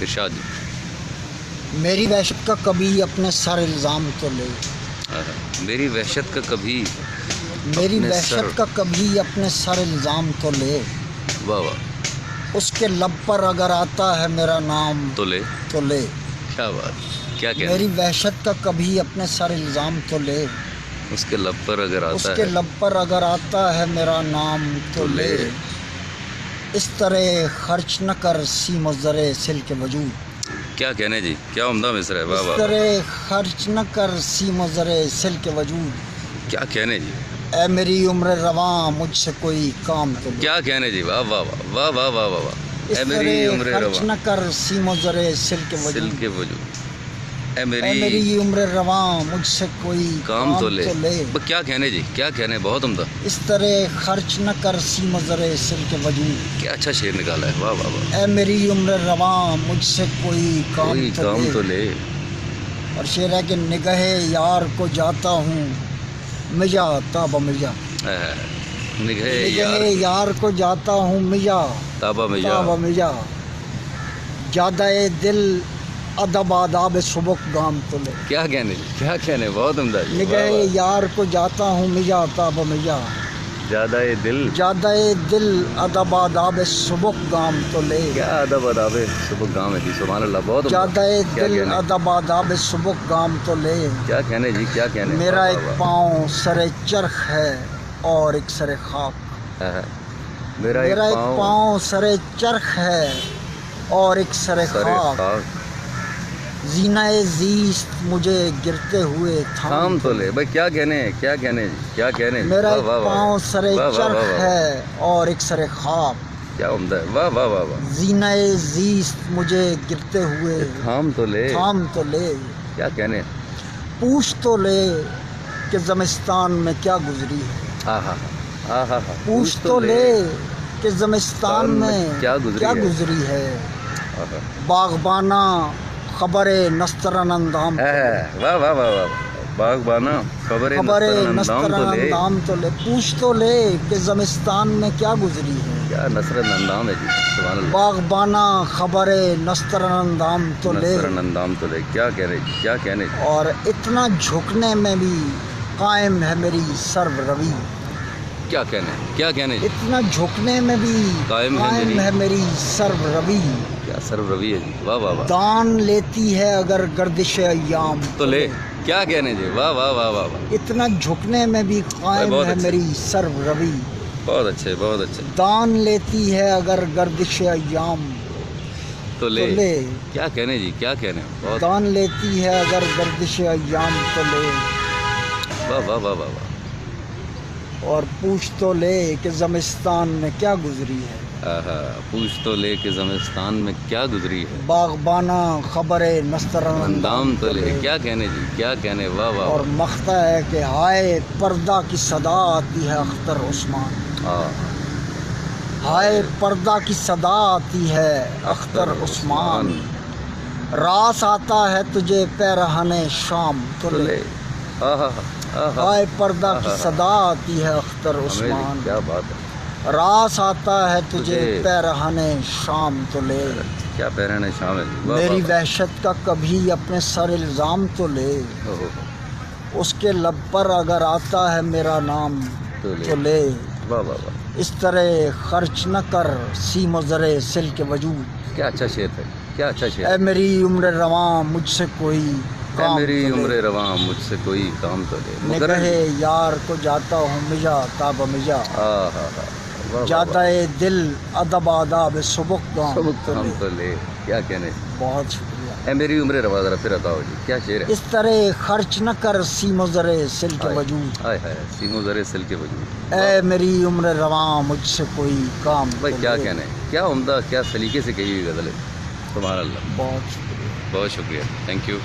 ارشاد جی. میری وحشت کا کبھی اپنے سر الزام تو لے. میری وحشت کا کبھی میری اپنے وحشت سر. کا کبھی اپنے سر الزام تو لے. واہ واہ. اس کے لب پر اگر آتا ہے میرا نام تو لے. تو لے. کیا بات. کیا کہنا. میری وحشت کا کبھی اپنے سر الزام تو لے. اس کے لب پر اگر اس آتا کے ہے لب پر اگر آتا ہے میرا نام تو لے. اس طرح خرچ نہ کر سیم و زرے سل کے وجود. کیا کہنے جی. کیا عمدہ مصرع ہے. واہ اس واہ. طرح خرچ نہ کر سیم و زرے سل کے وجود. کیا کہنے جی. اے میری عمر رواں مجھ سے کوئی کام تو لے. کیا کہنے جی. واہ واہ واہ واہ واہ واہ واہ. اس اے میری طرح عمر خرچ رواں نہ کر سیم و زرے سل کے سل وجود. کے وجود. اے اے میری میری عمر رواں مجھ سے کوئی کام تو لے. کیا کہنے جی. کیا کہنے. بہت عمدہ. اس طرح خرچ نہ کر سیم و زرے سل کے وجود. کیا اچھا شعر نکالا ہے. واہ واہ واہ. اے میری عمر رواں مجھ سے کوئی کوئی کام کام تو لے. اور شعر ہے کہ نگہ یار کو جاتا ہوں مجا تابا مجا. نگہ نگہ یار کو جاتا ہوں مجا تابا میں تابا مجا. جادہ دل ادب آداب سبک گام تو لے. کیا کہنے جی. کیا کہنے. بہت عمدہ جی. نگہ یار کو جاتا ہوں مجا تابا مجا. زیادہ دل. جادہ دل ادب آداب سبک گام تو لے. کیا ادب اداب صبح گام ہے جی. سبحان اللہ. بہت عمدہ. جادہ کیا دل کہنے. ادب آداب سبک گام تو لے. کیا کہنے جی. کیا کہنے. میرا واہ ایک واہ واہ. پاؤں سر چرخ ہے اور ایک سر خاک. میرا میرا ایک ایک پاؤں پاؤں سر چرخ ہے اور ایک سر سر خاک. خاک. زینہ زیست مجھے گرتے ہوئے تھام تو لے. بھائی کیا کہنے. کیا کہنے جی. کیا کہنے. میرا واہ ایک واہ واہ. پاؤں سر واہ واہ واہ چرخ واہ. ہے اور ایک سر خاک. کیا عمدہ ہے. واہ واہ واہ واہ. زینہ زیست مجھے گرتے ہوئے تھام تو لے. تھام تو لے. کیا کہنے. پوچھ تو لے کہ زمستان میں کیا گزری ہے. ہاں ہاں ہاں ہاں ہاں. پوچھ تو لے کہ زمستان میں کیا کیا گزری گزری ہے. ہے. باغبانہ خبر نسترن اندام واہ واہ واہ واہ. باغبانہ خبر خبر نسترن نسترن اندام تو لے. اندام تو لے. پوچھ تو لے کہ زمستان میں کیا گزری ہے. کیا نصرن اندام ہے جی. سبحان اللہ. باغبانہ خبر نسترن اندام تو لے. نصرن اندام تو لے. کیا کہہ رہے. کیا کہنے. اور اتنا جھکنے میں بھی قائم ہے میری سرو روی. کیا کہنے. کیا کہنے. اتنا جھکنے میں بھی قائم ہے قائم ہے میری سرو روی. کیا سر روی ہے جی. واہ واہ واہ. دان لیتی ہے اگر گردش ایام تو لے. کیا کہنے جی. واہ واہ واہ واہ واہ. اتنا جھکنے میں بھی قائم بہت ہے اچھے. میری سرو روی. بہت اچھے. بہت اچھے. دان لیتی ہے اگر گردش ایام تو تو لے. لے. کیا کہنے جی. کیا کہنے. بہت. دان لیتی ہے اگر گردش ایام تو لے. واہ واہ واہ واہ واہ. اور پوچھ تو لے کہ زمستان میں کیا گزری ہے. پوچھ تو لے کہ زمستان میں کیا گزری ہے. باغبانہ خبر نسترن اندام تو لے. کیا کہنے جی. کیا کہنے. واہ واہ اور واہ. مختا ہے کہ ہائے پردہ کی صدا آتی ہے اختر عثمان. ہائے پردہ کی صدا آتی ہے اختر عثمان. راس آتا ہے تجھے پیرہن شام تو تو لے. لے. ہائے پردہ کی صدا آتی ہے اختر عثمان. کیا بات ہے. راس آتا ہے تجھے تجھے پیرہن شام تو لے. کیا پیرہن شام ہے. میری وحشت کا کبھی اپنے سر الزام تو لے. اس کے لب پر اگر آتا ہے میرا نام تو لے. واہ واہ واہ. اس طرح خرچ نہ کر سیم و زرے سل کے وجود. کیا اچھا شعر ہے. کیا اچھا شعر. اے میری عمر رواں مجھ سے کوئی اے کام میری تو لے. عمر رواں مجھ سے کوئی کام تو لے. نگہ یار کو جاتا ہوں مجا تاب مجا. جادہ دل ادب آداب سبک گام تو لے. کیا کہنے. بہت شکریہ. اے میری عمر رواں. ذرا پھر بتاؤ جی. کیا شعر ہے. اس طرح خرچ نہ کر سیم و زرے سل کے وجود. ہائے ہائے. سیمو ذرے سل کے وجود. اے میری عمر رواں مجھ سے کوئی کام بھائی تو کیا لے. کہنے. کیا عمدہ. کیا سلیقے سے کہی ہوئی غزل ہے. سبحان اللہ. بہت شکریہ. بہت شکریہ. Thank you.